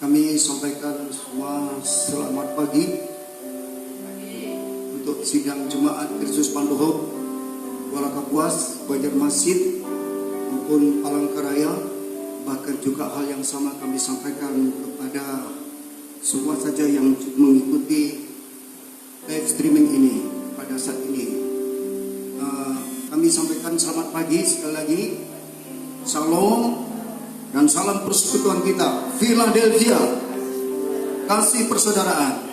Kami sampaikan semua selamat pagi untuk sidang Jemaat Kristus Pandoho, Kuala Kapuas, Banjarmasin maupun Palangkaraya. Bahkan juga hal yang sama kami sampaikan kepada semua saja yang mengikuti live streaming ini pada saat ini. Kami sampaikan selamat pagi sekali lagi. Shalom dan salam persekutuan kita, Philadelphia, kasih persaudaraan.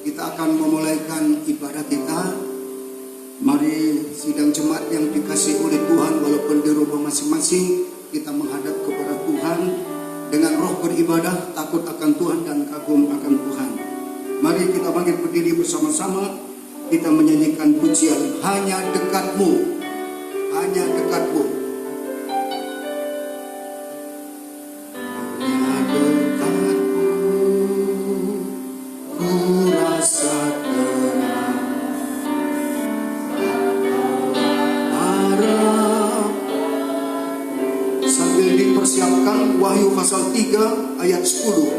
Kita akan memulaikan ibadah kita. Mari sidang jemaat yang dikasih oleh Tuhan, walaupun di rumah masing-masing, kita menghadap kepada Tuhan dengan roh beribadah, takut akan Tuhan dan kagum akan Tuhan. Mari kita bangkit berdiri bersama-sama. Kita menyanyikan pujian Hanya Dekatmu, Hanya Dekatmu. Wahyu pasal 3 ayat 10.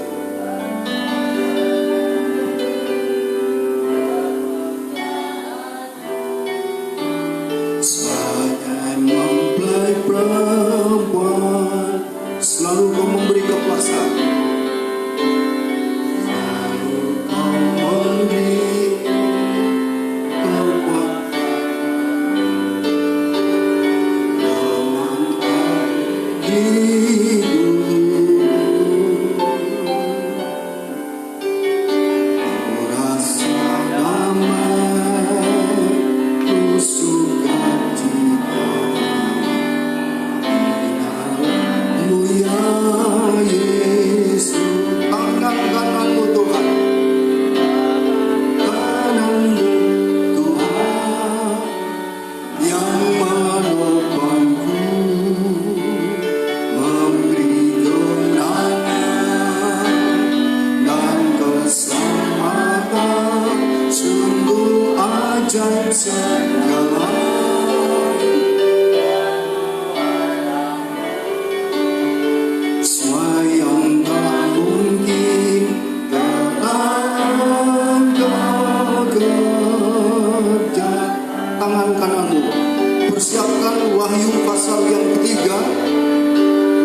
Saya mempelai perempuan, selalu kau memberi kepuasan, selalu kau memberi kepuasan. Persiapkan Wahyu pasal yang ketiga.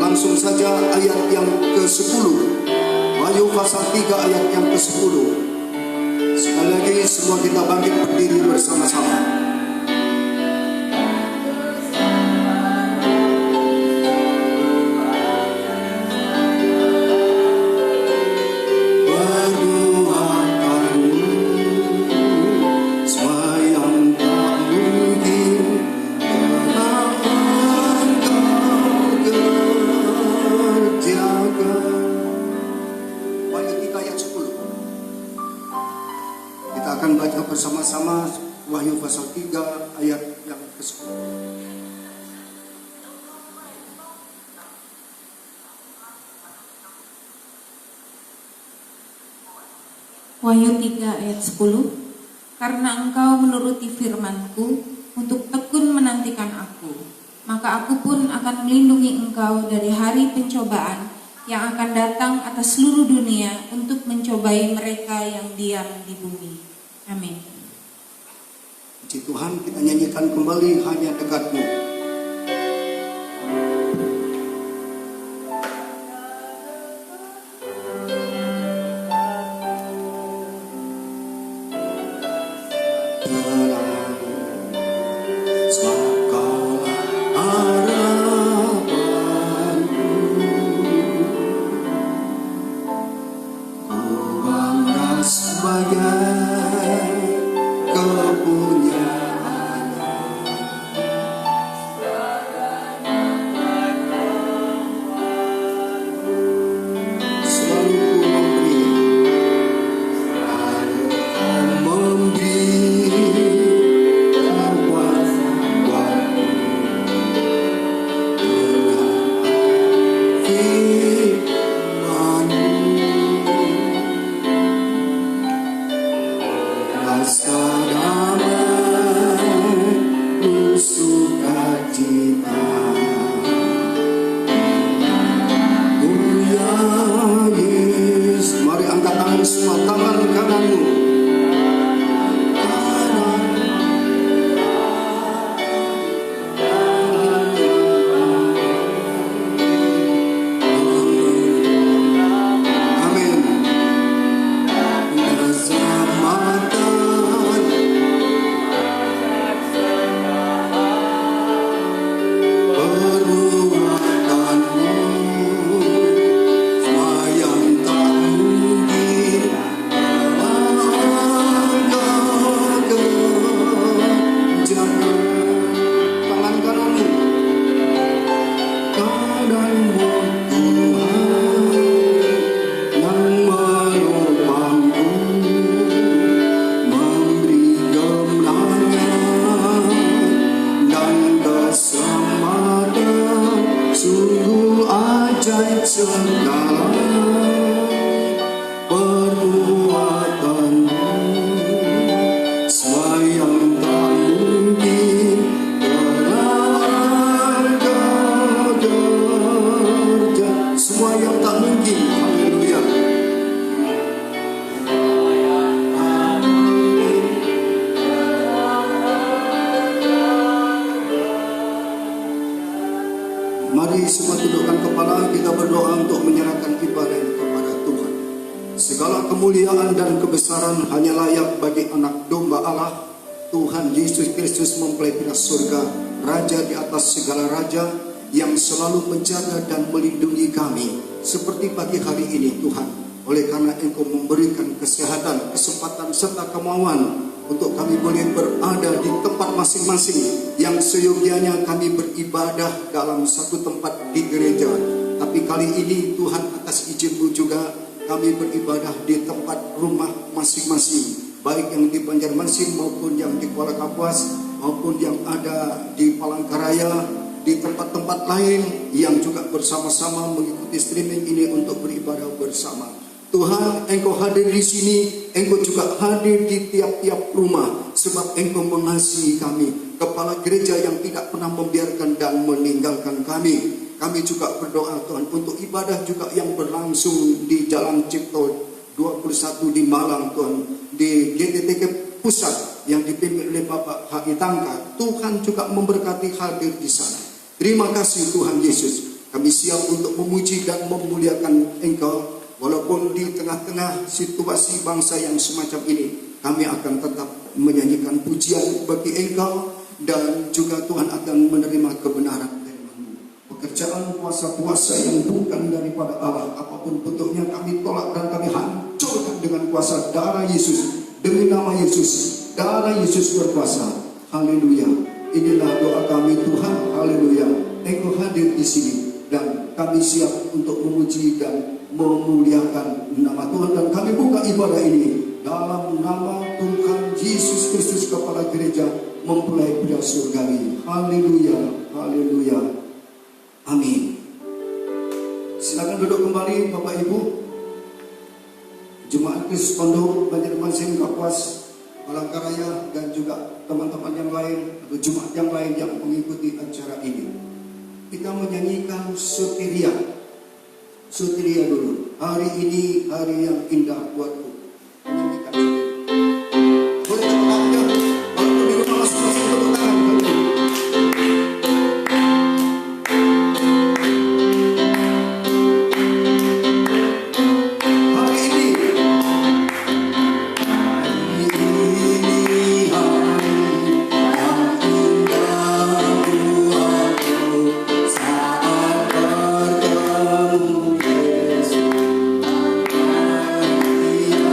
Langsung saja ayat yang ke-10. Wahyu pasal 3 ayat yang ke-10. Sekali lagi semua kita bangkit berdiri bersama-sama. Bersama-sama Wahyu pasal 3 ayat yang ke-10. Wahyu 3 ayat 10. Karena engkau menuruti firman-Ku untuk tekun menantikan Aku, maka Aku pun akan melindungi engkau dari hari pencobaan yang akan datang atas seluruh dunia untuk mencobai mereka yang diam di bumi. Amin. Puji Tuhan, kita nyanyikan kembali Hanya Dekatmu. dalam perbuatanmu, semua yang tak mungkin telah Engkau kerjakan. Semua yang tak mungkin, haleluya. Mari semua tundukkan kepala, kita berdoa untuk menyerahkan ibadah ini kepada Tuhan. Segala kemuliaan dan kebesaran hanya layak bagi anak domba Allah, Tuhan Yesus Kristus mempelai surga, Raja di atas segala raja, yang selalu menjaga dan melindungi kami. Seperti pagi hari ini Tuhan, oleh karena Engkau memberikan kesehatan, kesempatan serta kemauan untuk kami boleh berada di tempat masing-masing yang seyogianya kami beribadah dalam satu tempat di gereja. Tapi kali ini Tuhan, atas izin-Mu juga kami beribadah di tempat rumah masing-masing, baik yang di Banjarmasin maupun yang di Kuala Kapuas maupun yang ada di Palangkaraya, di tempat-tempat lain yang juga bersama-sama mengikuti streaming ini untuk beribadah bersama. Tuhan, Engkau hadir di sini, Engkau juga hadir di tiap-tiap rumah, sebab Engkau mengasihi kami, kepala gereja yang tidak pernah membiarkan dan meninggalkan kami. Kami juga berdoa Tuhan untuk ibadah juga yang berlangsung di Jalan Cipto 21 di Malang Tuhan, di GTTK Pusat yang dipimpin oleh Bapak H.I. Tangka. Tuhan juga memberkati hadir di sana. Terima kasih Tuhan Yesus, kami siap untuk memuji dan memuliakan Engkau. Walaupun di tengah-tengah situasi bangsa yang semacam ini, kami akan tetap menyanyikan pujian bagi Engkau, dan juga Tuhan akan menerima kebenaran dari-Mu. Pekerjaan kuasa-kuasa yang bukan daripada Allah, apapun bentuknya, kami tolak dan kami hancurkan dengan kuasa darah Yesus. Demi nama Yesus, darah Yesus berkuasa. Haleluya. Inilah doa kami Tuhan. Haleluya. Engkau hadir di sini dan kami siap untuk memuji dan memuliakan nama Tuhan, dan kami buka ibadah ini dalam nama Tuhan Yesus Kristus, kepala gereja mempelai pria surgawi. Haleluya, haleluya, amin. Silakan duduk kembali Bapak Ibu. Jemaat Kristus Pondok Banjarmasin, Kapuas, Palangkaraya, dan juga teman-teman yang lain atau jemaat yang lain yang mengikuti acara ini. Kita menyanyikan Soteria. Soteria dulu. Hari ini hari yang indah buatku. Menyanyikan Soteria. Boleh tepuk tangan? Walaupun di rumah masing-masing tepuk tangan. Yeah.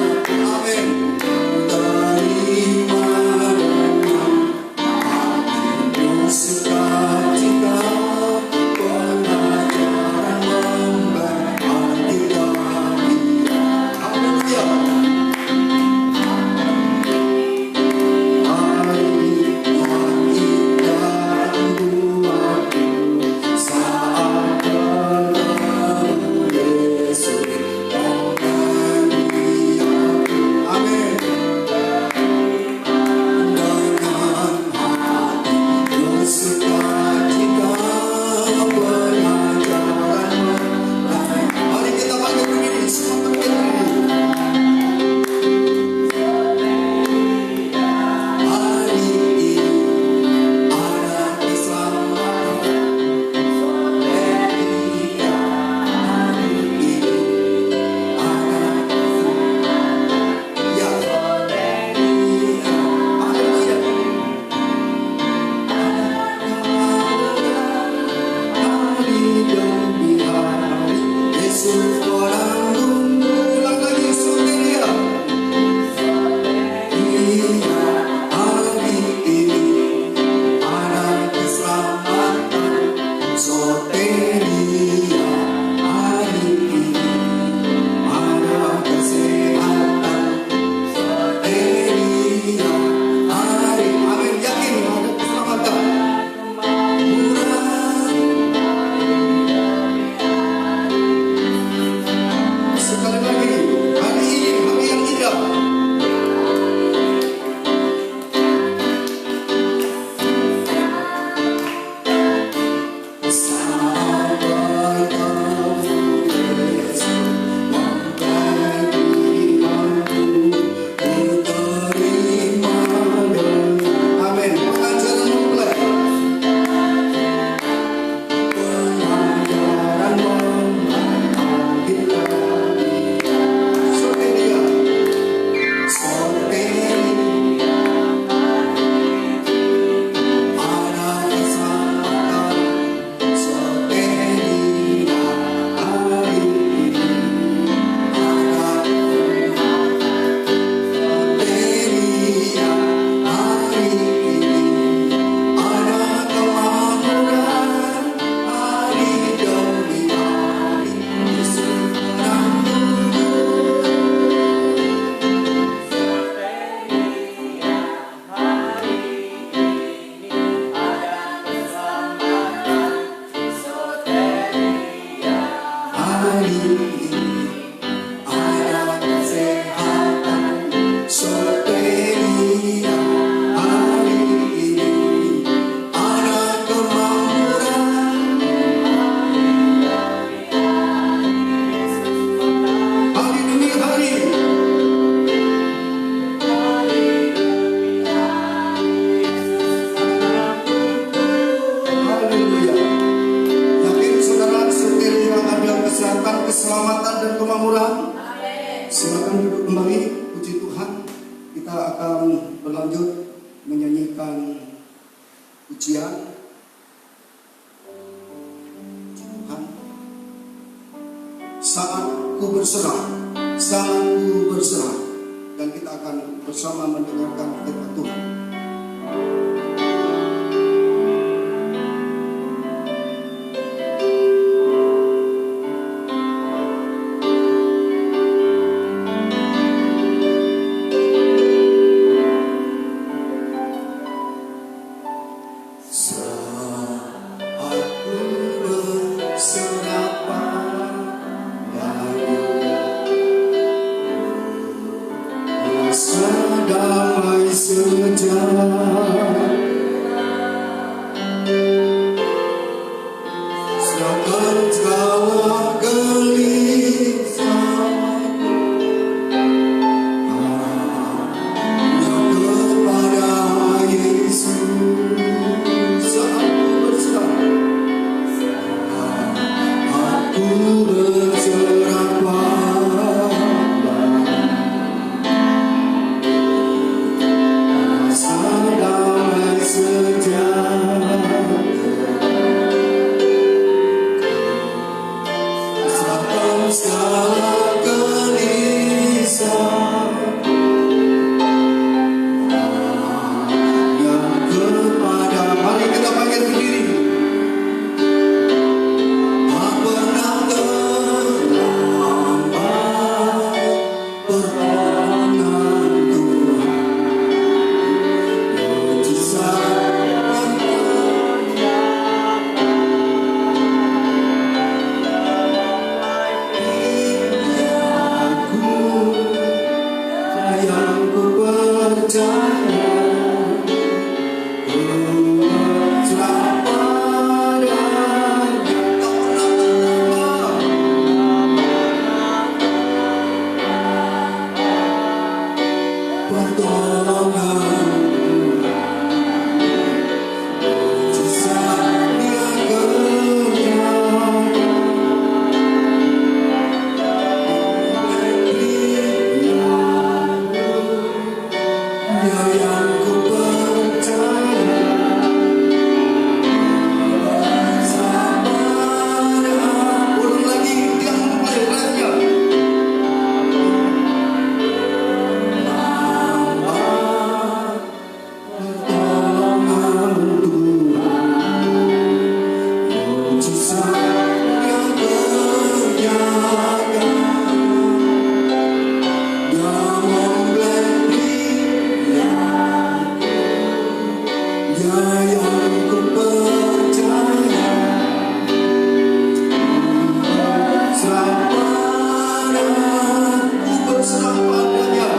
Silakan duduk kembali. Puji Tuhan, kita akan berlanjut menyanyikan pujian. Puji Tuhan. Saat ku berserah, saat ku berserah, dan kita akan bersama mendengarkan firman Tuhan. Damai sejahtera, serahkan segala gelisahku hanya kepada Yesus. Saat ku berserah, aku berserah segala gelisah yang kepada. Mari kita panggil berdiri. Tak pernah terlambat pertolongan Tuhan, mujizat yang yang ku percaya, ku berserah padanya. Tak pernah terlambat pertolongan, mujizat yang yang ku percaya, sabar. Ulang lagi yang lainnya. Lambat pertolongan Tuhan, mujizat yang berjaga, yang memberi yang ku percaya, berserah padanya.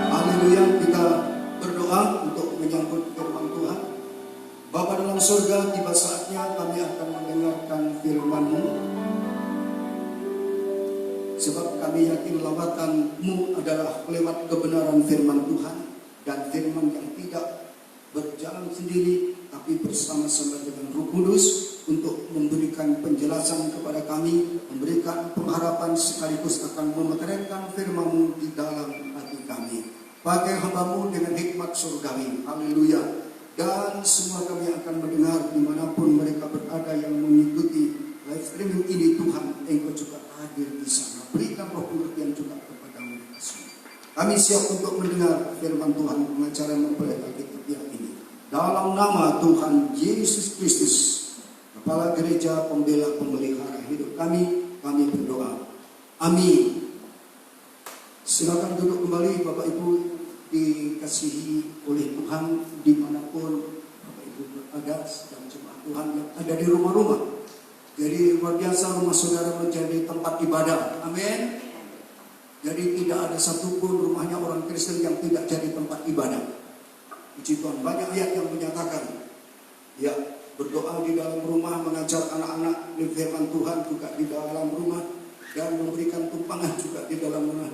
Haleluya, kita berdoa untuk menyambut firman Tuhan. Bapa dalam surga, tiba saatnya kami akan mendengarkan firman-Mu. Sebab kami yakin lawatan-Mu adalah lewat kebenaran firman Tuhan, dan firman yang tidak berjalan sendiri, tapi bersama-sama dengan Roh Kudus untuk memberikan penjelasan kepada kami, memberikan pengharapan sekaligus akan memeteraikan firman-Mu di dalam hati kami. Pakai hamba-Mu dengan hikmat surgawi. Haleluya. Dan semua kami akan mendengar dimanapun mereka berada yang mengikuti live streaming ini. Tuhan, Engkau juga hadir di sana. Berikan roh pengertian juga kepada mereka semua. Kami siap untuk mendengar firman Tuhan, pengacara mempelai Alkitab yang ini. Dalam nama Tuhan Yesus Kristus, Kepala Gereja, Pembela, Pemelihara hidup kami berdoa. Amin. Silakan duduk kembali, Bapak Ibu dikasihi oleh Tuhan dimanapun Bapak Ibu berada, dan jemaat Tuhan yang ada di rumah-rumah. Jadi luar biasa rumah saudara menjadi tempat ibadah. Amin. Jadi tidak ada satupun rumahnya orang Kristen yang tidak jadi tempat ibadah. Puji Tuhan. Banyak ayat yang menyatakan, ya, berdoa di dalam rumah, mengajar anak-anak di firman Tuhan juga di dalam rumah, dan memberikan tumpangan juga di dalam rumah,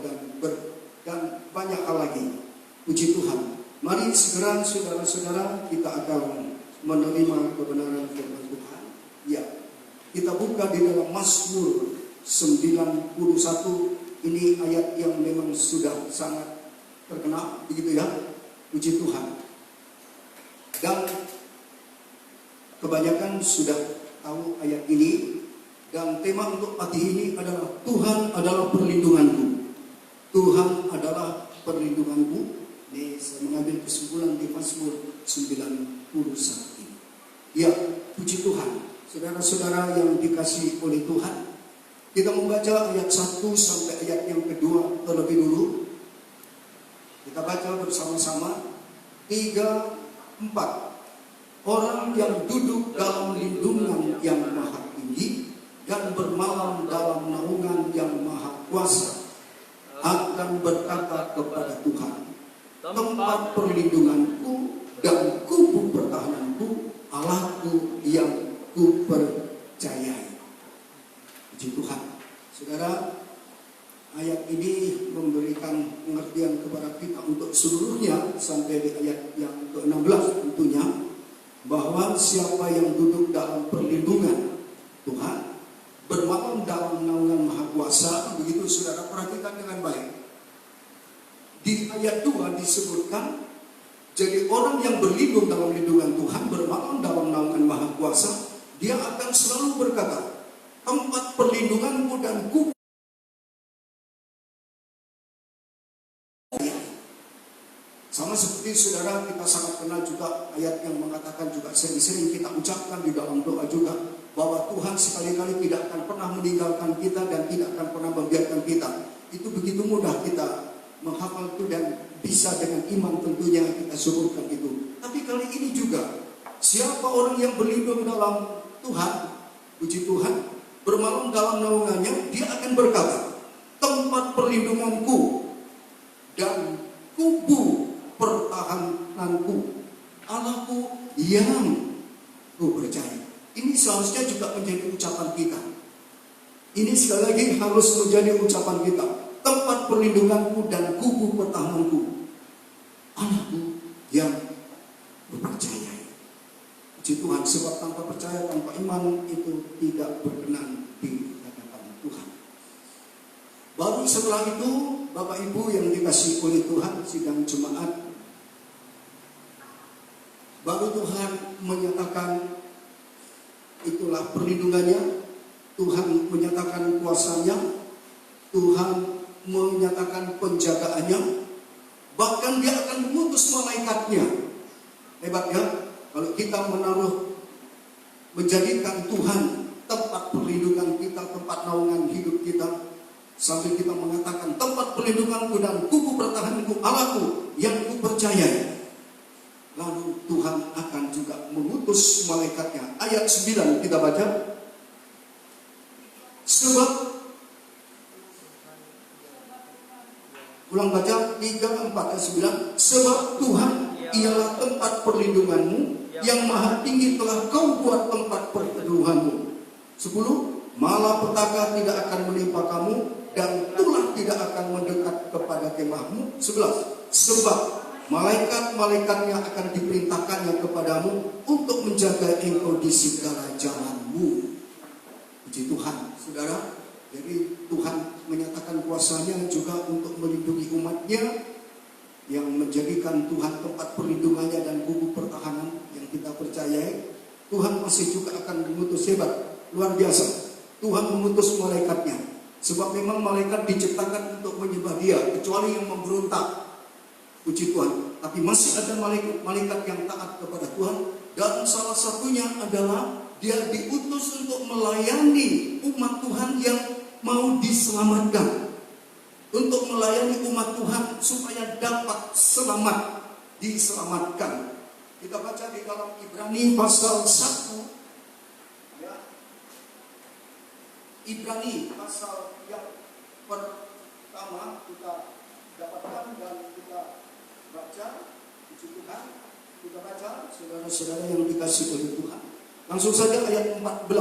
dan banyak hal lagi. Puji Tuhan. Mari segera saudara-saudara kita akan menerima kebenaran firman Tuhan? Ya, kita buka di dalam Mazmur 91. Ini ayat yang memang sudah sangat terkenal, begitu ya. Puji Tuhan. Dan kebanyakan sudah tahu ayat ini. Dan tema untuk pagi ini adalah Tuhan adalah perlindunganku. Tuhan adalah perlindunganku. Ini saya mengambil kesimpulan di Mazmur 91 ini. Ya, puji Tuhan. Saudara-saudara yang dikasihi oleh Tuhan, kita membaca ayat 1 sampai ayat yang kedua terlebih dulu. Kita baca bersama-sama. 3, 4. Orang yang duduk dalam lindungan yang maha tinggi dan bermalam dalam naungan yang maha kuasa akan berkata kepada Tuhan, tempat perlindunganku dan kubu pertahananku, Allahku yang ku percayai. Puji Tuhan. Saudara, ayat ini memberikan pengertian kepada kita untuk seluruhnya sampai di ayat yang ke-16 tentunya, bahwa siapa yang duduk dalam perlindungan Tuhan, bermalam dalam naungan Maha Kuasa. Begitu saudara perhatikan dengan baik. Di ayat 2 disebutkan, jadi orang yang berlindung dalam lindungan Tuhan, bermalam dalam naungan Maha Kuasa, dia akan selalu berkata, tempat perlindunganku dan kubu. Sama seperti saudara, kita sangat kenal juga ayat yang mengatakan juga sering-sering kita ucapkan di dalam doa juga, bahwa Tuhan sekali-kali tidak akan pernah meninggalkan kita dan tidak akan pernah membiarkan kita. Itu begitu mudah kita menghafal itu dan bisa dengan iman tentunya kita syukurkan itu. Tapi kali ini juga, siapa orang yang berlindung dalam Tuhan, puji Tuhan, bermalam dalam naungannya, dia akan berkata, tempat perlindunganku dan kubu pertahananku, Allahku yang ku percaya. Ini seharusnya juga menjadi ucapan kita. Ini sekali lagi harus menjadi ucapan kita. Tempat perlindunganku dan kubu pertahananku, Allahku yang ku percaya. Puji Tuhan, sebab tanpa percaya, tanpa iman itu tidak berkenan di hadapan Tuhan. Baru setelah itu, Bapak Ibu yang dikasihi oleh Tuhan, sidang jemaat, baru Tuhan menyatakan itulah perlindungannya, Tuhan menyatakan kuasanya, Tuhan menyatakan penjagaannya, bahkan dia akan mengutus malaikatnya. Hebat ya, kalau kita menjadikan Tuhan tempat perlindungan kita, tempat naungan hidup kita, sambil kita mengatakan tempat perlindunganku dan kubu pertahananku, Allahku yang ku percayai. Lalu Tuhan akan juga mengutus malaikatnya. Ayat 9 kita baca. Sebab, ulang baca 3, 4, ayat 9. Sebab Tuhan ialah tempat perlindunganmu, yang maha tinggi telah kau buat tempat perlindunganmu. 10. Malapetaka tidak akan menimpa kamu, dan tulah tidak akan mendekat kepada kemahmu. 11. Sebab malaikat-malaikatnya akan diperintahkannya kepadamu untuk menjaga engkau di segala jalanmu. Puji Tuhan, saudara. Jadi Tuhan menyatakan kuasanya juga untuk melindungi umatnya, yang menjadikan Tuhan tempat perlindungannya dan kubu pertahanan yang kita percayai. Tuhan masih juga akan mengutus, hebat, luar biasa. Tuhan mengutus malaikatnya, sebab memang malaikat diciptakan untuk menyembah dia, kecuali yang memberontak. Puji Tuhan. Tapi masih ada malaikat yang taat kepada Tuhan. Dan salah satunya adalah dia diutus untuk melayani umat Tuhan yang mau diselamatkan. Untuk melayani umat Tuhan supaya dapat selamat, diselamatkan. Kita baca di dalam Ibrani pasal 1. Ya. Ibrani pasal yang pertama kita dapatkan dan kita baca. Puji Tuhan, kita baca, saudara-saudara yang dikasihi oleh Tuhan. Langsung saja ayat 14.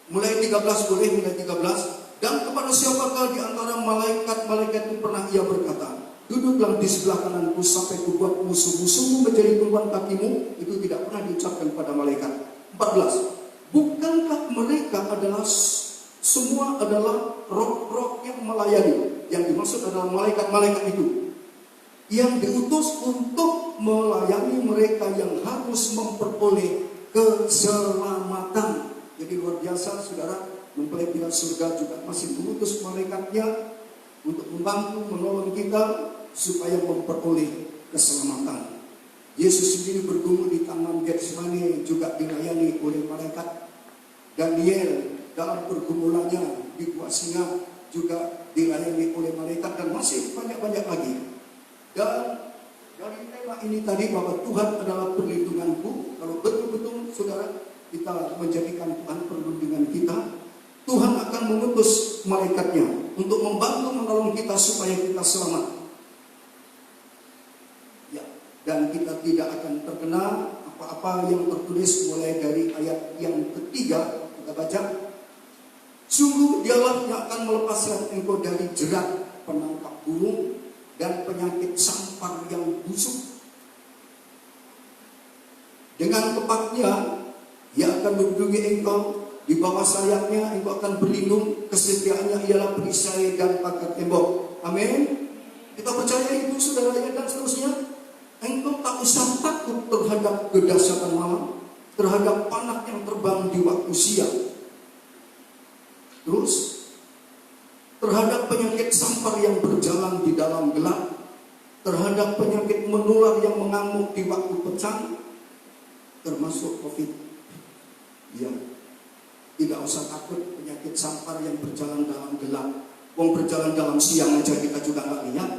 Mulai 13 boleh, mulai 13. Dan kepada siapakah di antara malaikat-malaikat itu pernah ia berkata, duduklah di sebelah kananku sampai kubuat musuh-musuhmu menjadi tumpuan kakimu. Itu tidak pernah diucapkan pada malaikat. 14. Bukankah mereka adalah semua adalah roh-roh yang melayani? Yang dimaksud adalah malaikat-malaikat itu yang diutus untuk melayani mereka yang harus memperoleh keselamatan. Jadi luar biasa, saudara. Mempelai pihak surga juga masih mengutus malaikatnya untuk membantu menolong kita supaya memperoleh keselamatan. Yesus sendiri bergumul di Taman Getsemani juga dilayani oleh malaikat. Daniel dalam pergumulannya di gua singa juga dilayani oleh malaikat, dan masih banyak-banyak lagi. Dan dari tema ini tadi bahwa Tuhan adalah perlindunganku, kalau betul-betul saudara kita menjadikan Tuhan perlindungan kita, Tuhan akan mengutus malaikatnya untuk membantu menolong kita supaya kita selamat. Ya, dan kita tidak akan terkena apa-apa yang tertulis mulai dari ayat yang ketiga. Kita baca, sungguh dialah yang akan melepaskan engkau dari jerat penangkap burung dan penyakit sampar yang busuk. Dengan tepatnya ia akan melindungi engkau, di bawah sayapnya engkau akan berlindung, kesetiaannya ialah perisai dan pagar tembok. Amin. Kita percaya itu saudara, dan seterusnya. Engkau tak usah takut terhadap kedahsyatan malam, terhadap panah yang terbang di waktu siang. Terus, terhadap penyakit sampar yang berjalan di dalam gelap, terhadap penyakit menular yang mengamuk di waktu petang, termasuk COVID. Ya, tidak usah takut penyakit sampar yang berjalan dalam gelap. Wong berjalan dalam siang aja kita juga nggak lihat,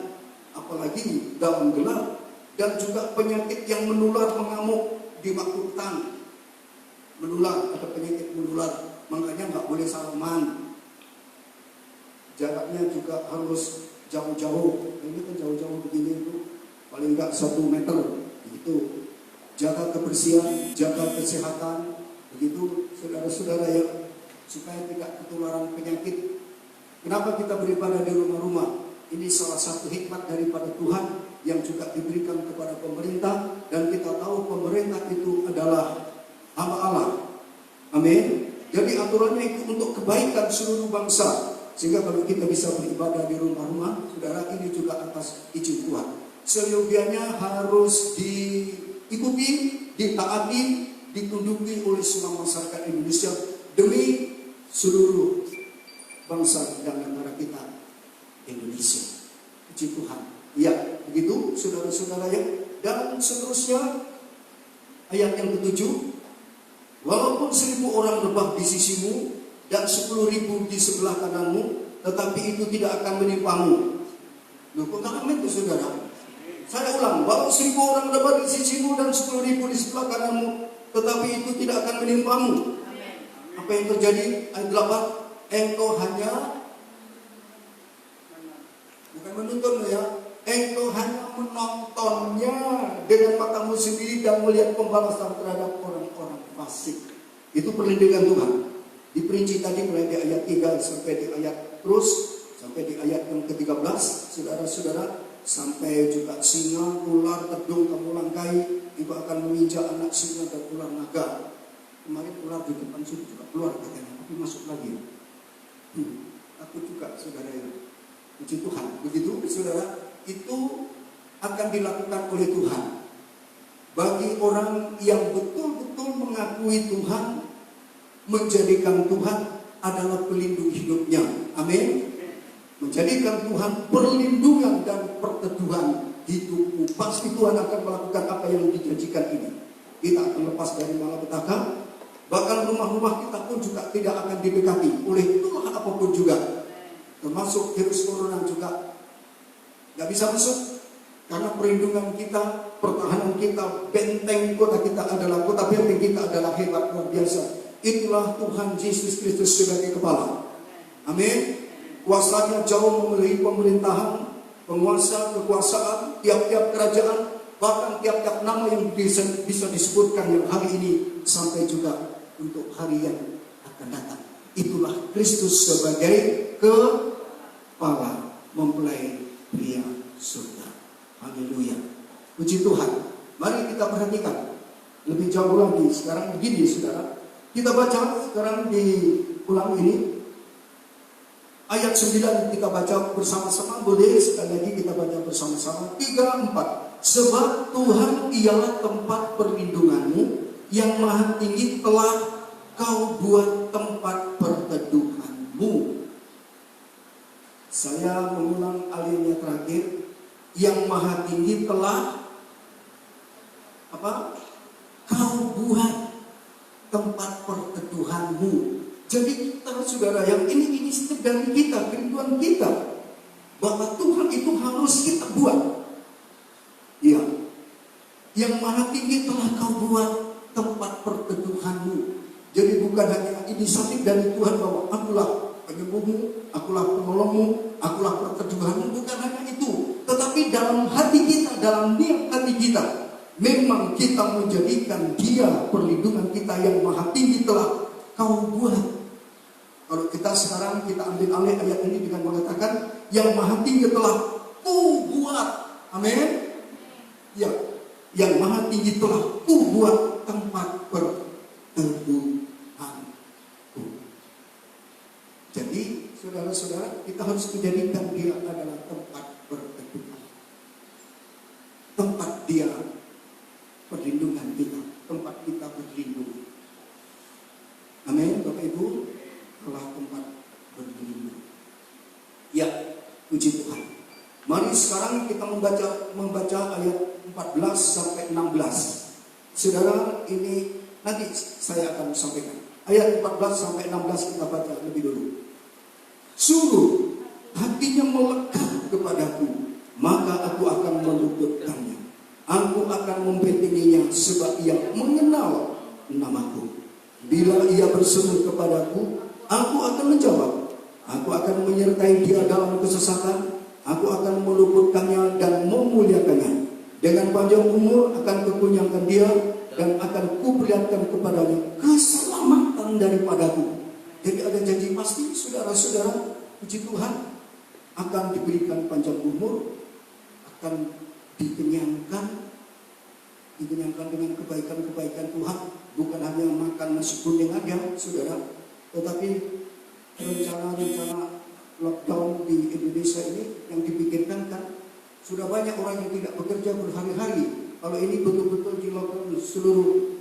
apalagi dalam gelap. Dan juga penyakit yang menular mengamuk di waktu petang. Menular, ada penyakit menular, makanya nggak boleh salaman. Jaraknya juga harus jauh-jauh. Ini kan jauh-jauh begini itu, paling nggak 1 meter. Begitu. Jaga kebersihan, jaga kesehatan. Begitu saudara-saudara ya, supaya tidak ketularan penyakit. Kenapa kita beribadah di rumah-rumah? Ini salah satu hikmat daripada Tuhan yang juga diberikan kepada pemerintah, dan kita tahu pemerintah itu adalah hamba Allah. Amin. Jadi aturannya itu untuk kebaikan seluruh bangsa. Sehingga kalau kita bisa beribadah di rumah-rumah, saudara, ini juga atas izin Tuhan. Seyogianya harus diikuti, ditaati, ditunduki oleh semua masyarakat Indonesia demi seluruh bangsa dan negara kita Indonesia. Puji Tuhan. Ya, begitu saudara-saudara ya. Dan seterusnya ayat yang ke-7, walaupun 1.000 orang rebah di sisimu dan 10.000 di sebelah kananmu, tetapi itu tidak akan menimpamu. Loh, kok amin tuh saudara? Saya ulang, walau 1.000 orang rebah di sisimu dan 10.000 di sebelah kananmu, tetapi itu tidak akan menimpamu. Apa yang terjadi? Ayat 8, engkau hanya, bukan menuntun ya, engkau hanya menontonnya dengan matamu sendiri dan melihat pembalasan terhadap orang-orang fasik. Itu perlindungan Tuhan. Diperinci tadi mulai di ayat 3 sampai di ayat terus sampai di ayat yang ke-13, saudara-saudara, sampai juga singa, ular, tedung kamu langkai, engkau akan menginjak anak singa dan ular naga. Kemarin ular di depan sudah juga keluar katanya, tapi masuk lagi. Takut juga saudara itu. Puji Tuhan. Begitu saudara, itu akan dilakukan oleh Tuhan bagi orang yang betul-betul mengakui Tuhan, menjadikan Tuhan adalah pelindung hidupnya. Amin. Menjadikan Tuhan perlindungan dan perteduhan hidupmu. Pasti Tuhan akan melakukan apa yang dijanjikan ini. Kita akan lepas dari malapetaka. Bahkan rumah-rumah kita pun juga tidak akan didekati oleh Tuhan apapun juga. Termasuk virus corona juga nggak bisa masuk, karena perlindungan kita, pertahanan kita, benteng kota kita adalah, kota benteng kita adalah hebat luar biasa. Itulah Tuhan Yesus Kristus sebagai kepala. Amin. Kuasanya jauh melebihi pemerintahan, penguasa, kekuasaan, tiap-tiap kerajaan, bahkan tiap-tiap nama yang bisa disebutkan yang hari ini sampai juga untuk hari yang akan datang. Itulah Kristus sebagai kepala, mempelai pria surga. Haleluya. Puji Tuhan. Mari kita perhatikan lebih jauh lagi. Sekarang begini saudara, kita baca sekarang di ulang ini ayat 9, kita baca bersama-sama. Boleh sekali lagi kita baca bersama-sama. 3, 4. Sebab Tuhan ialah tempat perlindunganmu, yang maha tinggi telah kau buat tempat perteduhanmu. Saya mengulang alinea terakhir. Yang maha tinggi telah kau buat tempat perteduhanmu. Jadi kita saudara, yang ini setiap dari kita, kerinduan kita, bahwa Tuhan itu harus kita buat. Ya, yang maha tinggi telah kau buat tempat perteduhanmu. Jadi bukan hanya inisiatif dari Tuhan bahwa akulah penyembuhmu, akulah penolongmu, akulah perteduhanmu, bukan hanya itu. Tetapi dalam hati kita, dalam niat hati kita, memang kita menjadikan Dia perlindungan kita, yang maha tinggi telah kau buat. Kalau kita sekarang kita ambil alih ayat ini dengan mengatakan yang maha tinggi telah ku buat. Amin. Ya, yang maha tinggi telah ku buat tempat perteduhanku. Jadi saudara-saudara, kita harus menjadikan Dia adalah tempat perteduhan, tempat Dia perlindungan kita, tempat kita berlindung. Amin, Bapak Ibu, telah tempat berlindung. Ya, puji Tuhan. Mari sekarang kita membaca ayat 14 sampai 16. Saudara, ini nanti saya akan sampaikan. Ayat 14 sampai 16 kita baca lebih dulu. Sungguh hatinya melekat kepadaku, maka aku akan meluputkannya. Aku akan membentenginya, sebab ia mengenal namaku. Bila ia berseru kepadaku, aku akan menjawab. Aku akan menyertai dia dalam kesesatan. Aku akan meluputkannya dan memuliakannya. Dengan panjang umur akan kukunyangkan dia, dan akan kuperlihatkan kepadanya keselamatan daripadaku. Jadi ada janji pasti, saudara-saudara, puji Tuhan, akan diberikan panjang umur, akan dikenyangkan dengan kebaikan-kebaikan Tuhan. Bukan hanya makan nasi kuning aja, saudara, tetapi rencana-rencana lockdown di Indonesia ini yang dipikirkan kan, sudah banyak orang yang tidak bekerja berhari-hari. Kalau ini betul-betul di lockdown seluruh,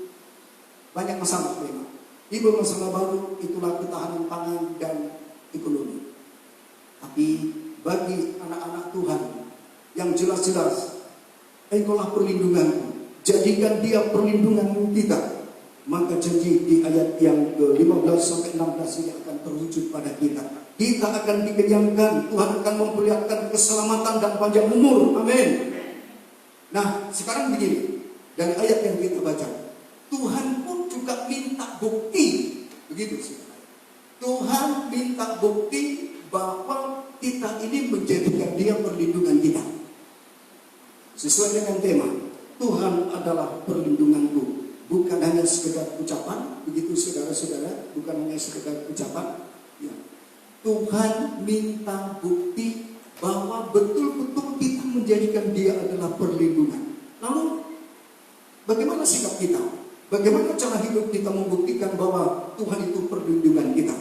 banyak masalah memang. Itu masalah baru, itulah ketahanan pangan dan ekonomi. Tapi bagi anak-anak Tuhan yang jelas-jelas, engkaulah perlindunganku, jadikan Dia perlindungan kita, maka janji di ayat yang ke-15 sampai 16 ini akan terwujud pada kita. Kita akan dikenyangkan, Tuhan akan memperlihatkan keselamatan dan panjang umur. Amin. Nah, sekarang begini, dari ayat yang kita baca, Tuhan pun juga minta bukti. Begitu sih. Tuhan minta bukti bahwa kita ini menjadikan Dia perlindungan kita. Sesuai dengan tema, Tuhan adalah perlindunganku. Bukan hanya sekedar ucapan, begitu saudara-saudara, bukan hanya sekedar ucapan. Ya. Tuhan minta bukti bahwa betul-betul kita menjadikan Dia adalah perlindungan. Lalu, bagaimana sikap kita? Bagaimana cara hidup kita membuktikan bahwa Tuhan itu perlindungan kita?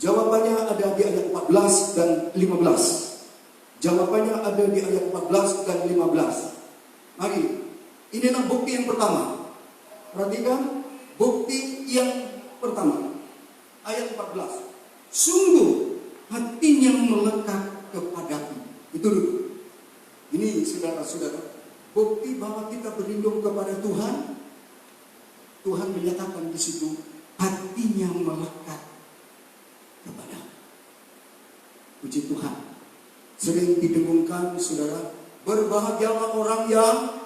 Jawabannya ada di ayat 14 dan 15. Jawabannya ada di ayat 14 dan 15. Mari, inilah bukti yang pertama. Perhatikan bukti yang pertama. Ayat 14. Sungguh hatinya melekat kepadaku. Itu dulu. Ini saudara-saudara, bukti bahwa kita berlindung kepada Tuhan. Tuhan menyatakan di situ, hatinya melekat kepadaku. Puji Tuhan. Sering didengungkan, saudara, berbahagialah orang yang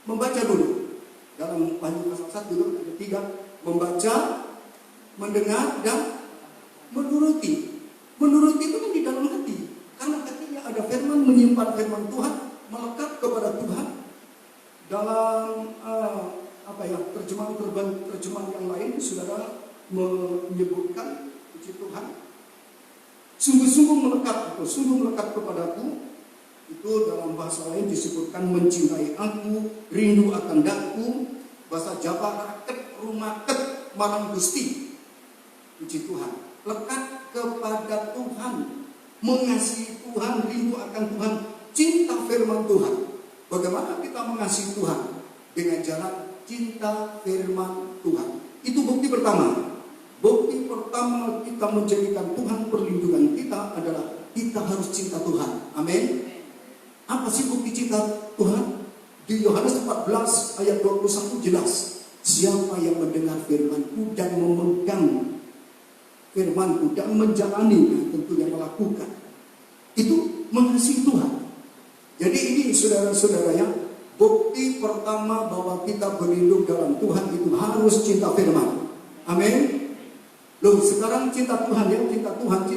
membaca dulu. Dalam Wahyu pasal 1 dulu ada 3, membaca, mendengar, dan menuruti. Menuruti itu kan di dalam hati. Karena hatinya ada firman, menyimpan firman Tuhan, melekat kepada Tuhan. Dalam terjemahan yang lain, saudara, menyebutkan, puji Tuhan, sungguh-sungguh melekat kepadaku. Itu dalam bahasa lain disebutkan mencintai aku, rindu akan daku, bahasa Jawa raket rumaket marang Gusti. Puji Tuhan, lekat kepada Tuhan, mengasihi Tuhan, rindu akan Tuhan, cinta firman Tuhan. Bagaimana kita mengasihi Tuhan? Dengan jalan cinta firman Tuhan. Itu bukti pertama. Bukti pertama kita menjadikan Tuhan perlindungan kita adalah kita harus cinta Tuhan. Amin. Apa sih bukti cinta Tuhan? Di Yohanes 14 ayat 21 jelas. Siapa yang mendengar firman-Ku dan memegang firman-Ku dan menjalani, tentunya melakukan, itu mengasihi Tuhan. Jadi ini saudara-saudara yang bukti pertama bahwa kita berlindung dalam Tuhan itu harus cinta firman. Amin. Loh, sekarang cinta Tuhan ya, cinta Tuhan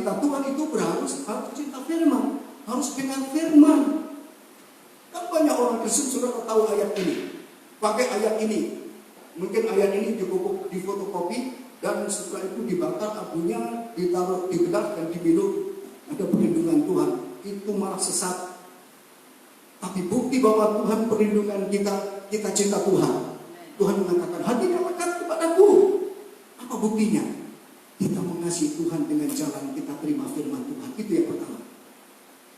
itu harus cinta firman, harus dengar firman. Kan banyak orang Kristen sudah tahu ayat ini, pakai ayat ini, mungkin ayat ini difotokopi dan setelah itu dibakar abunya, ditaruh di gelas dan diminum, ada perlindungan Tuhan. Itu malah sesat. Tapi bukti bahwa Tuhan perlindungan kita cinta Tuhan. Tuhan mengatakan hatinya lekat kepadaku. Apa buktinya? Kita mengasihi Tuhan dengan jalan kita terima firman Tuhan. Itu yang pertama.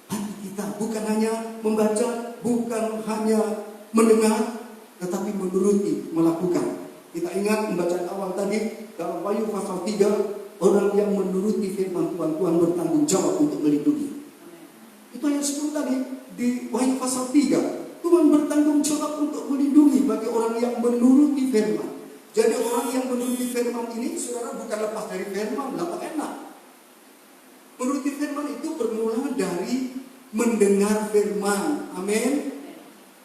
Hati kita bukan hanya membaca, bukan hanya mendengar, tetapi menuruti, melakukan. Kita ingat pembacaan awal tadi dalam Wahyu pasal 3, orang yang menuruti firman Tuhan, Tuhan bertanggung jawab untuk melindungi. Itu ayat 10 tadi di Wahyu pasal 3, Tuhan bertanggung jawab untuk melindungi bagi orang yang menuruti firman. Jadi orang yang menuruti firman ini, saudara, bukan lepas dari firman, dapat enak. Menuruti firman itu bermula dari mendengar firman. Amin.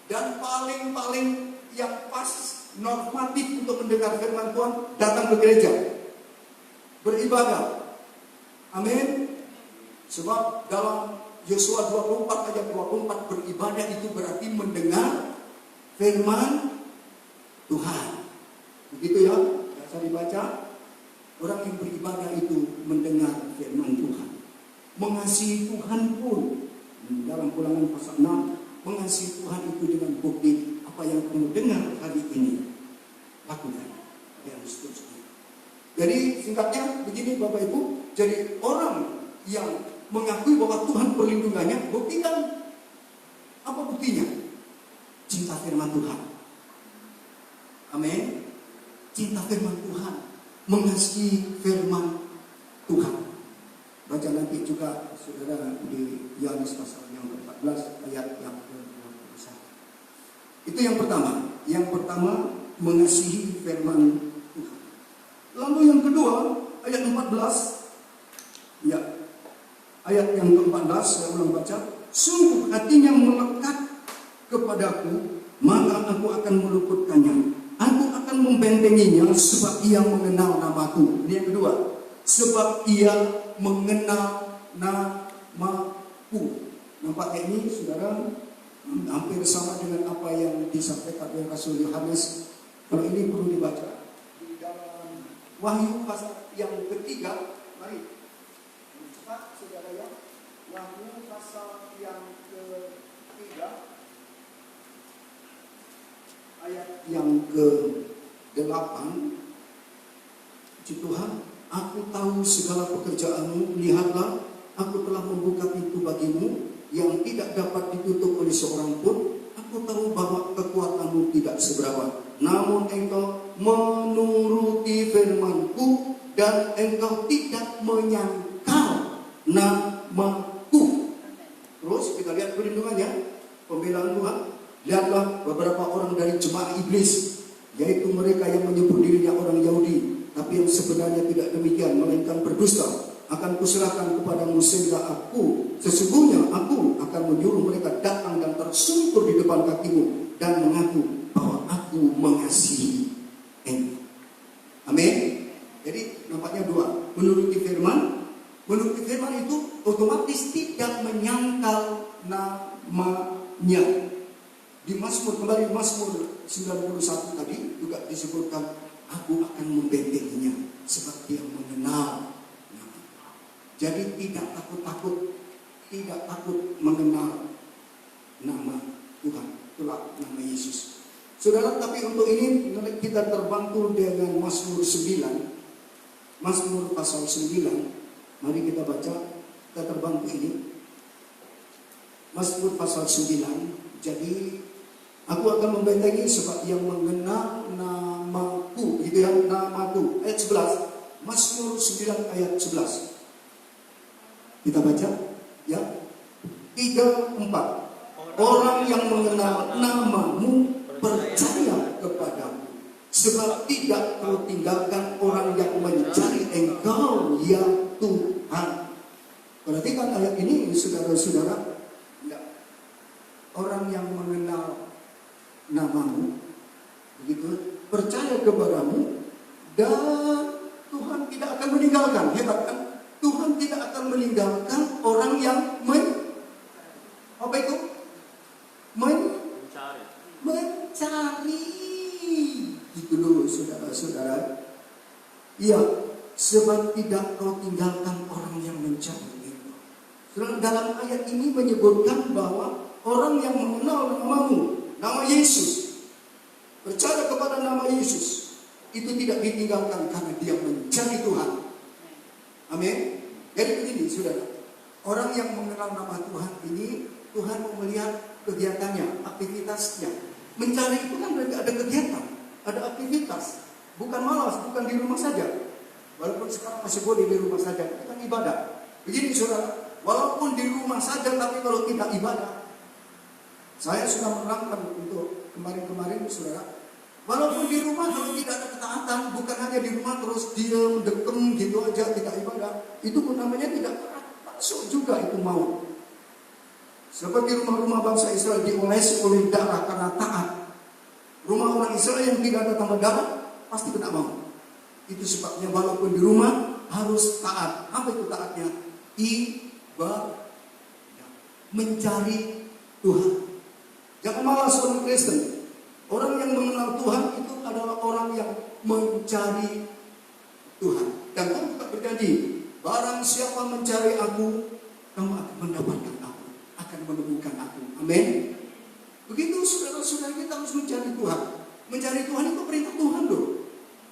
Dan paling yang pas, normatif untuk mendengar firman Tuhan, datang ke gereja, beribadah. Amin. Sebab dalam Yosua 24 ayat 24, beribadah itu berarti mendengar firman Tuhan. Begitu ya, biasa dibaca. Orang yang beribadah itu mendengar firman Tuhan, mengasihi Tuhan pun. Dalam Ulangan pasal 6, mengasihi Tuhan itu dengan bukti apa yang kamu dengar hari ini, lakukan. Dan seterusnya. Jadi singkatnya begini Bapak Ibu, jadi orang yang mengakui bahwa Tuhan perlindungannya, buktikan. Apa buktinya? Cinta firman Tuhan. Amin. Cinta firman Tuhan, mengasihi firman Tuhan. Baca nanti juga saudara di Yohanes pasal yang ke-14 ayat yang ke-21. Itu yang pertama. Yang pertama, mengasihi firman Tuhan. Lalu yang kedua, ayat 14. Ya, ayat yang ke-14 saya ulang baca. Sungguh hatinya melekat kepadaku, maka aku akan meluputkannya. Aku akan membentenginya sebab ia mengenal namaku. Ini yang kedua. Sebab ia mengenal namaku. Nampaknya ini saudara hampir sama dengan apa yang disampaikan oleh Rasul Yohanes. Kalau ini perlu dibaca di dalam Wahyu pasal yang ketiga. Mari cepat saudara ya. Wahyu pasal yang ketiga ayat yang ke-8. Puji Tuhan, aku tahu segala pekerjaanmu, lihatlah, aku telah membuka pintu bagimu yang tidak dapat ditutup oleh seorang pun. Aku tahu bahwa kekuatanmu tidak seberapa, namun engkau menuruti firman-Ku dan engkau tidak menyangkal namaku. Terus kita lihat perlindungannya, pembelaan Tuhan. Lihatlah beberapa orang dari jemaah iblis, yaitu mereka yang menyebut dirinya orang Yahudi, tapi yang sebenarnya tidak demikian, melainkan berdusta. Akan kuserahkan kepadamu sehingga sesungguhnya aku akan menyuruh mereka datang dan tersungkur di depan kakimu dan mengaku bahwa aku mengasihi engkau. Amin. Jadi nampaknya dua, menuruti firman. Menuruti firman itu otomatis tidak menyangkal namanya. Di Mazmur, kembali Mazmur 91 tadi juga disebutkan, aku akan membentenginya sebab dia mengenal. Jadi tidak takut mengenal nama Tuhan, itulah nama Yesus. Saudara, tapi untuk ini kita terbantu dengan Mazmur 9. Mazmur pasal 9. Mari kita baca, kita terbantu ini. Mazmur pasal 9. Jadi aku akan membentengi sebab yang mengenal namaku, gitu ya, namaku. Ayat 11. Mazmur 9 ayat 11. Kita baca, ya. 3, 4. Orang yang mengenal namamu percaya kepadamu, sebab tidak kau tinggalkan orang yang mencari Engkau, ya Tuhan. Perhatikan ayat ini, saudara-saudara. Orang yang mengenal namamu, begitu, percaya kepadamu, dan Tuhan tidak akan meninggalkan. Hebat kan? Tuhan tidak akan meninggalkan orang yang apa itu? Mencari. Itu dulu, saudara-saudara. Iya, sebab tidak kau tinggalkan orang yang mencari. Saudara, dalam ayat ini menyebutkan bahwa orang yang mengenal namamu, nama Yesus, percaya kepada nama Yesus, itu tidak ditinggalkan karena dia mencari Tuhan. Amin. Jadi begini, saudara, orang yang mengenal nama Tuhan ini, Tuhan mau melihat kegiatannya, aktivitasnya. Mencari itu kan ada kegiatan, ada aktivitas, bukan malas, bukan di rumah saja. Walaupun sekarang masih boleh di rumah saja, itu kan ibadah. Begini, saudara, walaupun di rumah saja, tapi kalau tidak ibadah. Saya sudah menerangkan untuk kemarin-kemarin, saudara. Walaupun di rumah kalau tidak ada ketaatan, bukan hanya di rumah terus diam, dekem gitu aja, tidak ibadah. Itu pun namanya tidak masuk juga itu mau. Seperti rumah-rumah bangsa Israel diolesi oleh darah karena taat. Rumah orang Israel yang tidak ada tambah darah pasti kena mau. Itu sebabnya walaupun di rumah harus taat. Apa itu taatnya? Ibadah, mencari Tuhan. Jangan malas orang Kristen. Orang yang mengenal Tuhan itu adalah orang yang mencari Tuhan. Dan kamu juga berjanji, barang siapa mencari aku, kamu akan mendapatkan aku, akan menemukan aku. Amin. Begitu saudara-saudara, kita harus mencari Tuhan. Mencari Tuhan itu perintah Tuhan loh.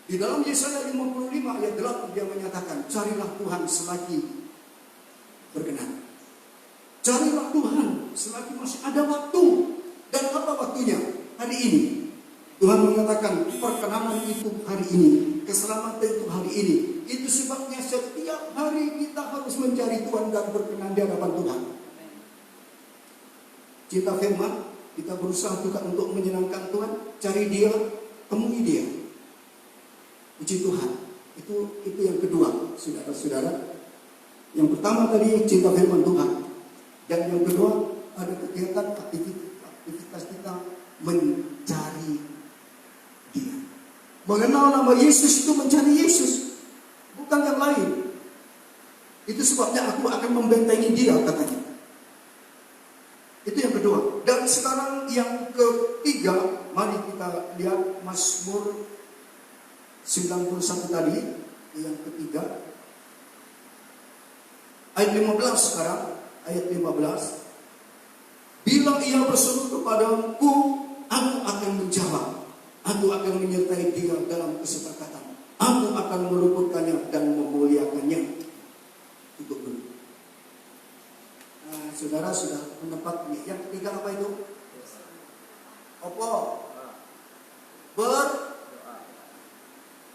Di dalam Yesaya 55 ayat 8 dia menyatakan, carilah Tuhan selagi berkenan. Carilah Tuhan selagi masih ada waktu. Dan apa waktunya? Hari ini. Tuhan mengatakan perkenanan itu hari ini, keselamatan itu hari ini. Itu sebabnya setiap hari kita harus mencari Tuhan dan berkenan di hadapan Tuhan. Cinta firman, kita berusaha juga untuk menyenangkan Tuhan. Cari Dia, temui Dia. Puji Tuhan. Itu yang kedua, saudara-saudara. Yang pertama tadi cinta firman Tuhan. Dan yang kedua ada kegiatan aktivitas kita mencari Dia. Mengenal nama Yesus itu mencari Yesus, bukan yang lain. Itu sebabnya aku akan membentengi Dia, katanya. Itu yang kedua. Dan sekarang yang ketiga, mari kita lihat Mazmur 91 tadi, yang ketiga. Ayat 15 sekarang, ayat 15. Bila ia berseru kepadaku, aku akan menjawab. Aku akan menyertai dia dalam kesepakatan. Aku akan meluputkannya dan memuliakannya. Itu dulu. Nah, saudara sudah mendapat ini. Yang ketiga apa itu? Apa?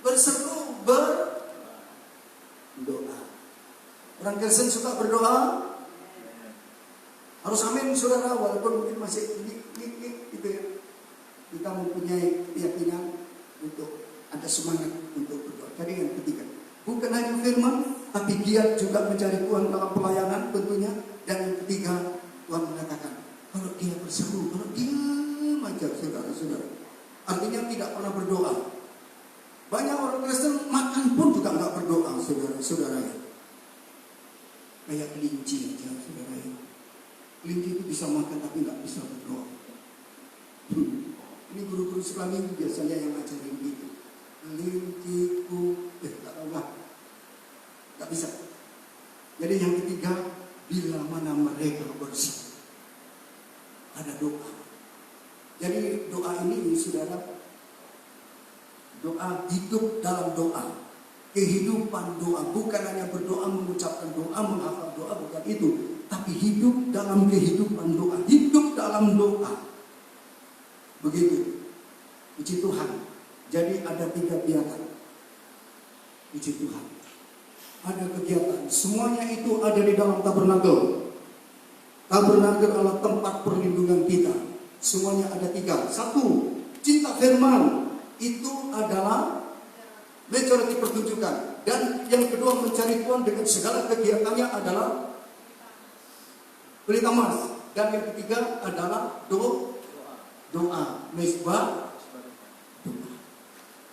Berseru, berdoa. Orang Kristen suka berdoa. Harus amin, saudara, walaupun mungkin masih gitu ya. Kita mempunyai keyakinan untuk ada semangat untuk berdoa. Jadi yang ketiga, bukan hanya firman, tapi giat juga mencari Tuhan dalam pelayanan tentunya. Dan yang ketiga, Tuhan mengatakan, kalau dia berseru, kalau diam aja, saudara-saudara, artinya tidak pernah berdoa. Banyak orang Kristen makan pun juga nggak berdoa, saudara-saudara ya. Kayak kelinci aja, saudara ya. Kelinci itu bisa makan tapi nggak bisa berdoa. Ini guru-guru sekolah minggu biasanya yang ngajarin gitu. Kelinciku, tak tahu lah, nggak bisa. Jadi yang ketiga, bila mana mereka berseru. ada doa. Jadi doa ini saudara, doa hidup dalam doa. Kehidupan doa, bukan hanya berdoa, mengucapkan doa, menghafal doa, bukan itu. Tapi hidup dalam kehidupan doa, hidup dalam doa. Begitu. Puji Tuhan. Jadi ada 3 kegiatan. Puji Tuhan. Ada kegiatan. Semuanya itu ada di dalam tabernakel. Tabernakel adalah tempat perlindungan kita. Semuanya ada 3. 1. Cinta firman. Itu adalah majority pertunjukan. Dan yang kedua, mencari Tuhan dengan segala kegiatannya adalah pelita emas. Dan yang ketiga adalah doa. Mezbah doa.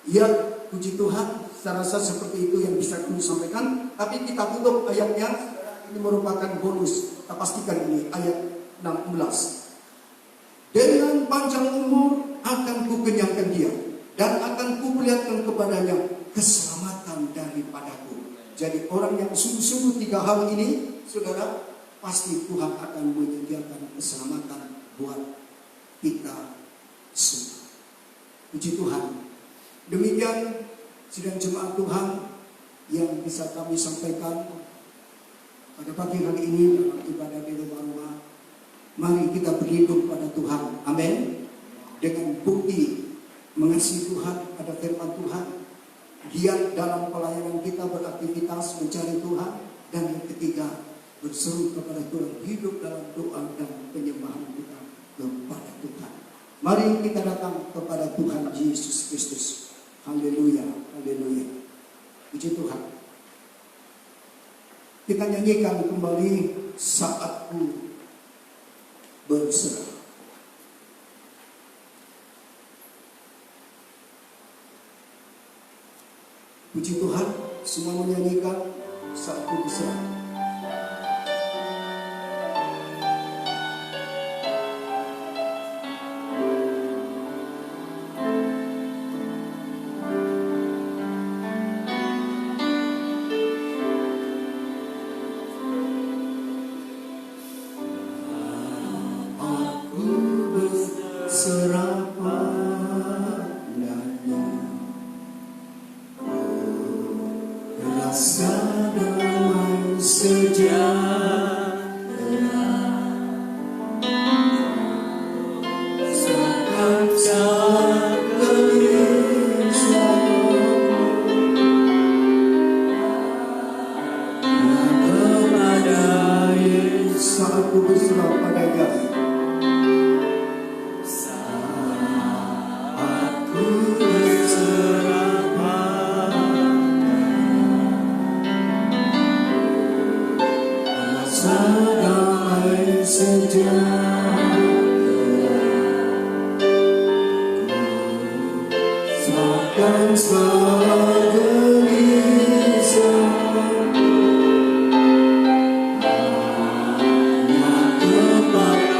Ya, puji Tuhan, saya rasa seperti itu yang bisa kami sampaikan. Tapi kita tutup ayatnya. Ini merupakan bonus. Kita pastikan ini ayat 16. Dengan panjang umur akan kukenyangkan dia, dan akan kuperlihatkan kepadanya keselamatan daripadaku. Jadi orang yang sungguh-sungguh 3 hal ini, saudara, pasti Tuhan akan menyediakan keselamatan buat kita semua. Puji Tuhan. Demikian sidang jemaat Tuhan yang bisa kami sampaikan pada pagi hari ini dalam ibadah di rumah-rumah. Mari kita berlindung pada Tuhan. Amin. Dengan bukti mengasihi Tuhan, ada firman Tuhan, giat dalam pelayanan kita, beraktivitas mencari Tuhan, dan yang ketiga, berseru kepada Tuhan, hidup dalam doa dan penyembahan kita kepada Tuhan. Mari kita datang kepada Tuhan Yesus Kristus. Haleluya, haleluya. Puji Tuhan. Kita nyanyikan kembali Saatku Berserah. Puji Tuhan, semua menyanyikan Saatku Berserah.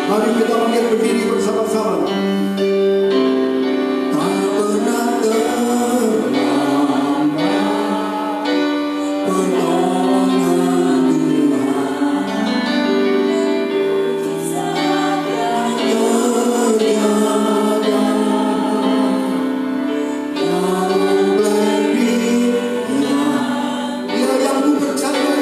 Mari kita bangkit berdiri bersama-sama. Tak pernah terlambat pertolongan Tuhan. Terjaga yang berdiri, Dia yang ku percaya,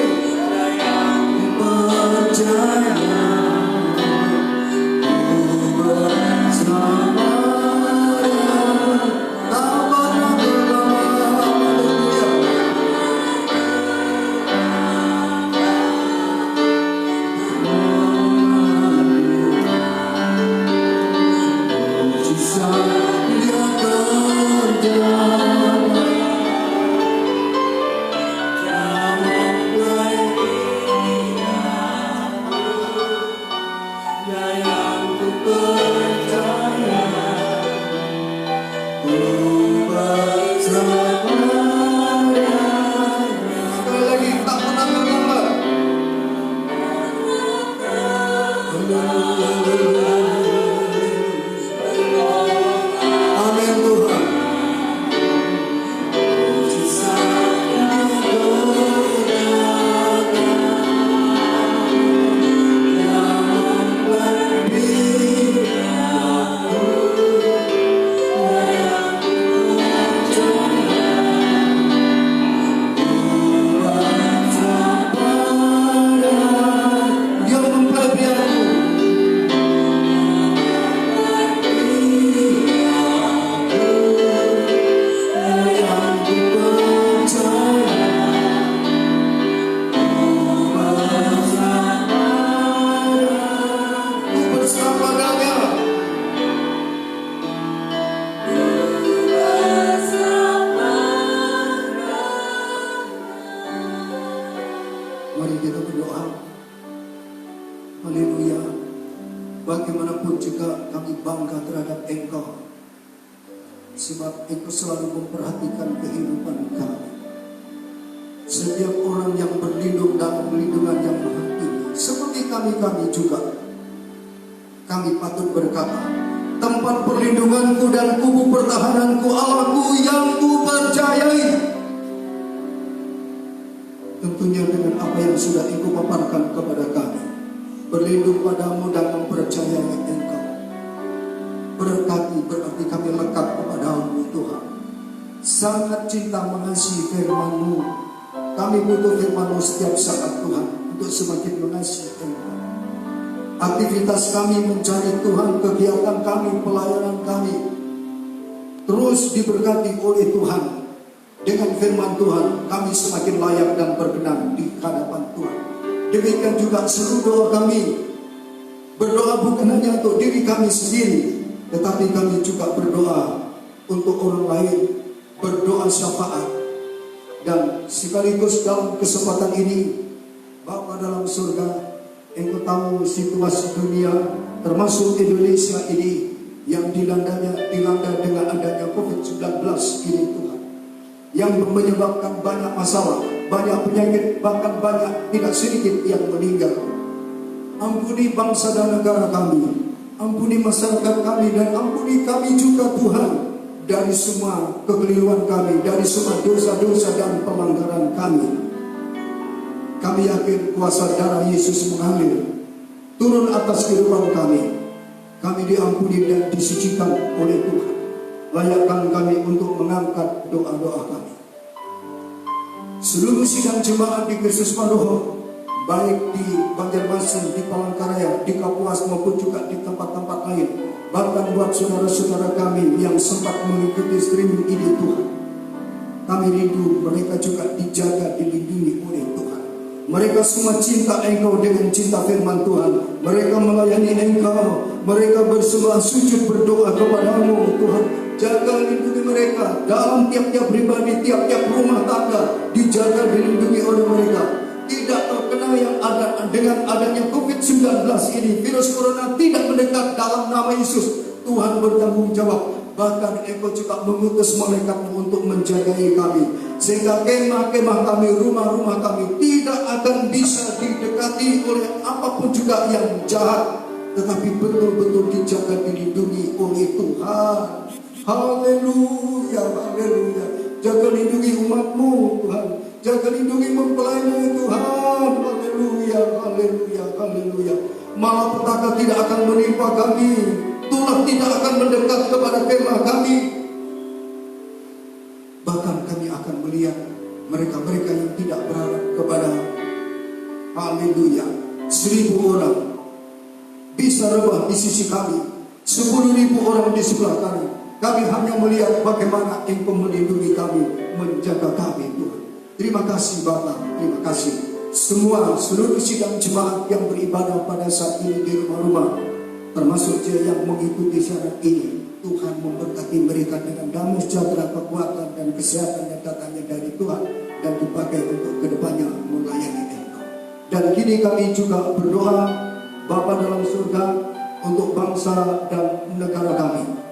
juga kami bangga terhadap Engkau, sebab Engkau selalu memperhatikan kehidupan kami. Setiap orang yang berlindung dalam perlindungan yang Maha Tinggi, seperti kami juga, kami patut berkata, tempat perlindunganku dan kubu pertahananku, Allahku yang ku percayai. Tentunya dengan apa yang sudah Engkau paparkan kepada kami, berlindung padamu dan mempercayai Engkau. Berarti kami lekat kepadamu Tuhan. Sangat cinta mengasihi firman-Mu. Kami butuh firman-Mu setiap saat Tuhan, untuk semakin mengasihi Engkau. Aktivitas kami mencari Tuhan, kegiatan kami, pelayanan kami terus diberkati oleh Tuhan. Dengan firman Tuhan, kami semakin layak dan berkenan di hadapan Tuhan. Demikian juga seluruh doa kami. Berdoa bukan hanya untuk diri kami sendiri, tetapi kami juga berdoa untuk orang lain. Berdoa syafaat. Dan sekaligus dalam kesempatan ini, Bapa dalam surga, Engkau tahu situasi dunia, termasuk Indonesia ini, yang dilanda dengan adanya COVID-19 ini Tuhan, yang menyebabkan banyak masalah, banyak penyakit, bahkan banyak tidak sedikit yang meninggal. Ampuni bangsa dan negara kami, ampuni masyarakat kami, dan ampuni kami juga Tuhan, dari semua kekeliruan kami, dari semua dosa-dosa dan pelanggaran kami. Kami yakin kuasa darah Yesus mengalir turun atas kehidupan kami. Kami diampuni dan disucikan oleh Tuhan. Layakkan kami untuk mengangkat doa-doa kami. Seluruh sidang jemaat di Kristus Pandoho, baik di Banjarmasin, di Palangkaraya, di Kapuas maupun juga di tempat-tempat lain, bahkan buat saudara-saudara kami yang sempat mengikuti streaming ini Tuhan, kami rindu mereka juga dijaga, dilindungi oleh Tuhan. Mereka semua cinta Engkau dengan cinta firman Tuhan. Mereka melayani Engkau, mereka bersembah sujud berdoa kepadamu Tuhan. Jaga lindungi mereka dalam tiap-tiap pribadi, tiap-tiap rumah tangga, dijaga dilindungi oleh mereka. Tidak terkena yang ada dengan adanya COVID-19 ini, virus corona tidak mendekat dalam nama Yesus. Tuhan bertanggung jawab. Bahkan Engkau juga mengutus malaikat-Mu untuk menjagai kami, sehingga kemah-kemah kami, rumah-rumah kami tidak akan bisa didekati oleh apapun juga yang jahat, tetapi betul-betul dijaga dilindungi oleh Tuhan. Haleluya, haleluya. Jaga lindungi umat-Mu Tuhan, jaga lindungi mempelai-Mu Tuhan. Haleluya, haleluya, haleluya. Malapetaka tidak akan menimpa kami, tulah tidak akan mendekat kepada kemah kami. Bahkan kami akan melihat mereka-mereka yang tidak berharap kepada, haleluya, 1.000 orang bisa rebah di sisi kami, 10.000 orang di sebelah kami. Kami hanya melihat bagaimana Engkau melindungi kami, menjaga kami Tuhan. Terima kasih Bapa, terima kasih. Seluruh sidang jemaat yang beribadah pada saat ini di rumah-rumah, termasuk dia yang mengikuti syarat ini, Tuhan memberkati mereka dengan damai sejahtera, kekuatan dan kesehatan yang datangnya dari Tuhan, dan dipakai untuk kedepannya melayani Engkau. Dan kini kami juga berdoa Bapa dalam surga untuk bangsa dan negara kami,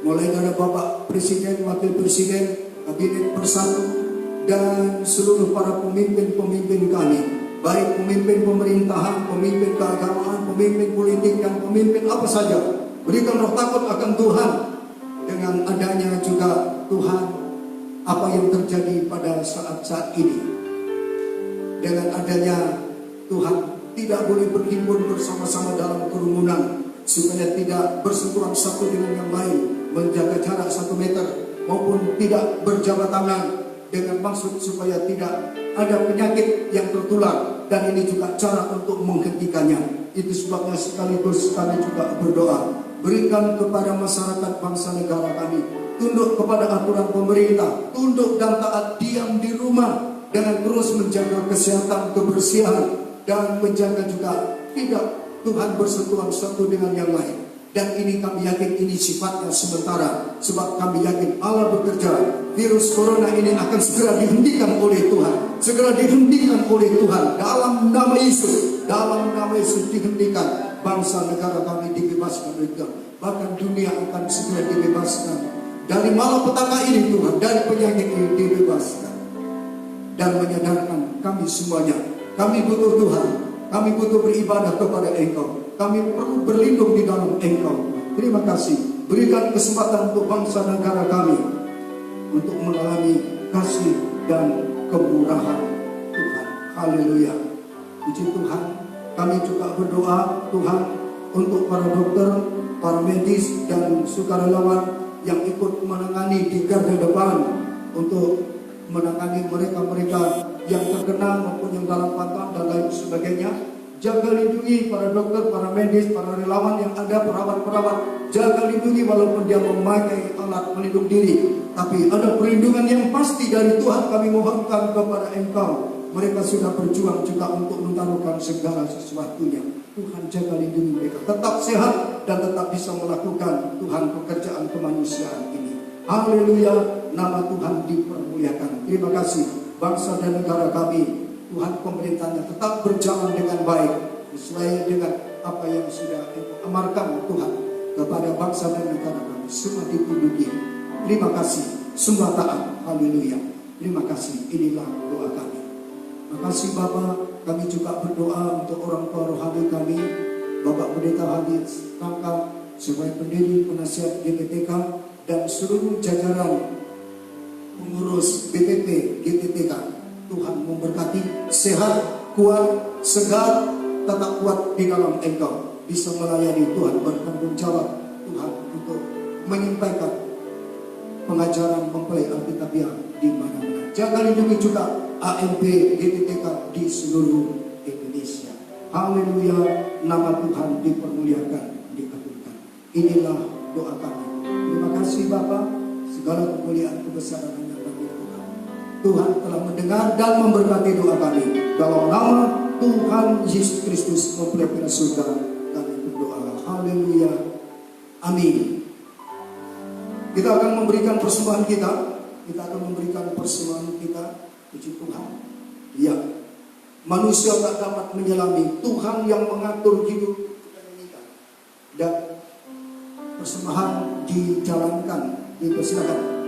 mulai dari Bapak Presiden, Wakil Presiden, Kabinet Bersatu, dan seluruh para pemimpin-pemimpin kami, baik pemimpin pemerintahan, pemimpin keagamaan, pemimpin politik, dan pemimpin apa saja. Berikan roh takut akan Tuhan. Dengan adanya juga Tuhan, apa yang terjadi pada saat-saat ini, dengan adanya Tuhan, tidak boleh berhimpun bersama-sama dalam kerumunan, supaya tidak bersentuhan satu dengan yang lain, menjaga jarak 1 meter, maupun tidak berjabat tangan, dengan maksud supaya tidak ada penyakit yang tertular. Dan ini juga cara untuk menghentikannya. Itu sebabnya sekaligus kami juga berdoa, berikan kepada masyarakat bangsa negara kami, tunduk kepada aturan pemerintah, tunduk dan taat, diam di rumah, dengan terus menjaga kesehatan, kebersihan, dan menjaga juga tidak Tuhan bersentuhan satu dengan yang lain. Dan ini kami yakin ini sifatnya sementara, sebab kami yakin Allah bekerja. Virus corona ini akan segera dihentikan oleh Tuhan, segera dihentikan oleh Tuhan dalam nama Yesus, dalam nama Yesus dihentikan. bangsa negara kami dibebaskan oleh Tuhan. Bahkan dunia akan segera dibebaskan dari malapetaka ini Tuhan, dari penyakit ini dibebaskan. Dan menyadarkan kami semuanya, kami butuh Tuhan, kami butuh beribadah kepada Engkau, kami perlu berlindung di dalam Engkau. Terima kasih, berikan kesempatan untuk bangsa negara kami untuk mengalami kasih dan kemurahan Tuhan. Haleluya. Puji Tuhan. Kami juga berdoa Tuhan untuk para dokter, para medis dan sukarelawan yang ikut menangani di garda depan untuk menangani mereka-mereka yang terkena maupun yang dalam pantauan dan lain sebagainya. Jaga lindungi para dokter, para medis, para relawan yang ada, perawat-perawat. Jaga lindungi walaupun dia memakai alat pelindung diri, tapi ada perlindungan yang pasti dari Tuhan. Kami mohonkan kepada Engkau. Mereka sudah berjuang juga untuk mentaruhkan segala sesuatunya. Tuhan jaga lindungi mereka, tetap sehat dan tetap bisa melakukan Tuhan pekerjaan kemanusiaan ini. Haleluya, nama Tuhan dipermuliakan. Terima kasih bangsa dan negara kami. Tuhan pemerintahnya tetap berjalan dengan baik sesuai dengan apa yang sudah Engkau amarkan Tuhan kepada bangsa dan negara kami. Semua ditunduki. Terima kasih, semua taat. Haleluya. Terima kasih. Inilah doa kami. Terima kasih Bapak. Kami juga berdoa untuk orang tua rohani kami, Bapak Pendeta Hadi Tangkap, sebagai pendiri penasihat GTTK dan seluruh jajaran pengurus BPP GTTK. Tuhan memberkati, sehat, kuat, segar, tetap kuat di dalam Engkau. Bisa melayani Tuhan, bertanggung jawab Tuhan untuk menyampaikan pengajaran mempelai Alkitabiah di mana-mana. Jaga lindungi juga AMP GTTK di seluruh Indonesia. Haleluya, nama Tuhan dipermuliakan, dikabulkan. Inilah doa kami. Terima kasih Bapa, segala kemuliaan kebesaran hanya bagi Tuhan. Tuhan telah mendengar dan memberkati doa kami. Dalam nama Tuhan Yesus Kristus mempelai surga kami berdoa. Haleluya. Amin. Kita akan memberikan persembahan kita. Kita akan memberikan persembahan kita. Puji Tuhan. Ya, manusia tak dapat menyelami, Tuhan yang mengatur hidup kita ini. Dan persembahan dijalankan, dipersilakan.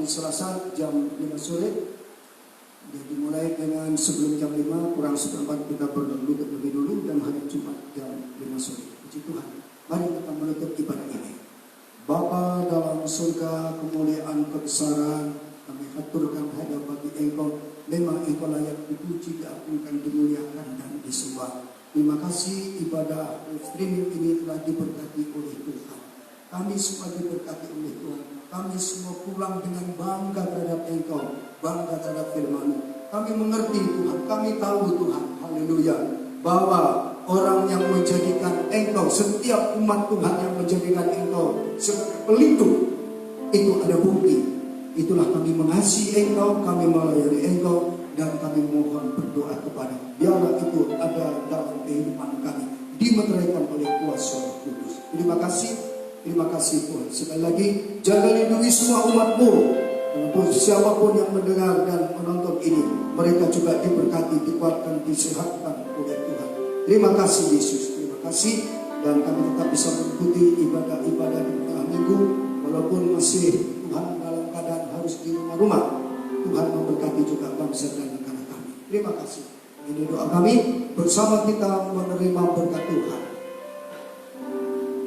Selasa jam 5 sore. Jadi mulai dengan sebelum jam 5 kurang seperempat kita berlutut lebih dulu, dan hari Jumat jam 5 sore. Puji Tuhan. Mari kita menutup ibadah ini. Bapa dalam surga, kemuliaan, kebesaran, Kami haturkan hadiah bagi Engkau. Memang Engkau layak dipuji, diagungkan, dimuliakan, dan disembah. Terima kasih ibadah streaming ini telah diberkati oleh Tuhan. Kami semua diberkati oleh Tuhan. Kami semua pulang dengan bangga terhadap Engkau, bangga terhadap firman-Mu. Kami mengerti Tuhan, kami tahu Tuhan, haleluya, bahwa orang yang menjadikan Engkau, setiap umat Tuhan yang menjadikan Engkau sebagai pelindung, itu ada bukti. Itulah kami mengasihi Engkau, kami melayani Engkau, dan kami mohon berdoa kepada biarlah itu ada dalam kehidupan kami, dimeteraikan oleh kuasa Roh Kudus. Terima kasih Tuhan. Sekali lagi, jaga lindungi semua umat-Mu. Untuk siapapun yang mendengar dan menonton ini, mereka juga diberkati, dikuatkan, disehatkan oleh Tuhan. Terima kasih Yesus, terima kasih. Dan kami tetap bisa mengikuti ibadah-ibadah di tengah minggu, walaupun masih Tuhan dalam keadaan harus di rumah-rumah. Tuhan memberkati juga bangsa dan negara kami. Terima kasih. Ini doa kami bersama kita menerima berkat Tuhan.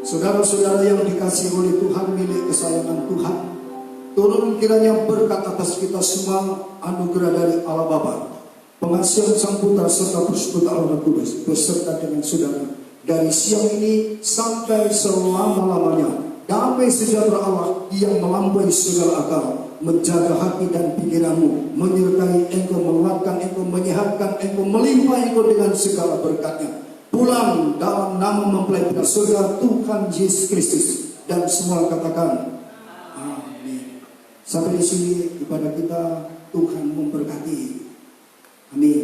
Saudara-saudara yang dikasihi oleh Tuhan, milik kesayangan Tuhan, turun kiranya berkat atas kita semua, anugerah dari Allah Bapa, pengasihan Sang Putra serta persekutuan Allah Roh Kudus beserta dengan saudara dari siang ini sampai selama-lamanya. Damai sejahtera Allah yang melampaui segala akal menjaga hati dan pikiranmu, menyertai engkau, menguatkan engkau, menyehatkan engkau, melimpah engkau dengan segala berkatnya. Pulang dalam nama mempelai saudara Tuhan Yesus Kristus, dan semua katakan amin. Sampai di sini ibadah kita, Tuhan memberkati. Amin.